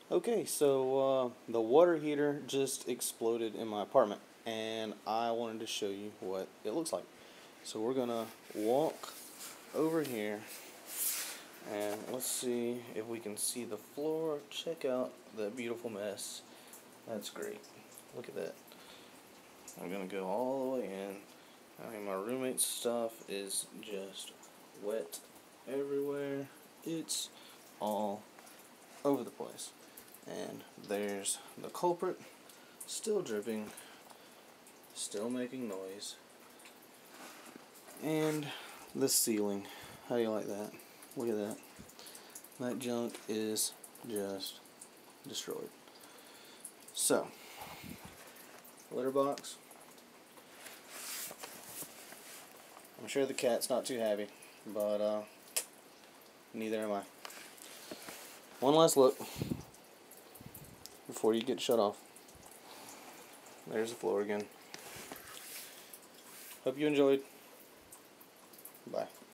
Okay, so the water heater just exploded in my apartment, and I wanted to show you what it looks like. So we're gonna walk over here, and let's see if we can see the floor. Check out that beautiful mess. That's great. Look at that. I'm gonna go all the way in. I mean, my roommate's stuff is just wet everywhere. It's all over the place. And there's the culprit, still dripping, still making noise. And the ceiling. How do you like that? Look at that. That junk is just destroyed. So, litter box. I'm sure the cat's not too happy, but neither am I. One last look before you get shut off. There's the floor again. Hope you enjoyed. Bye.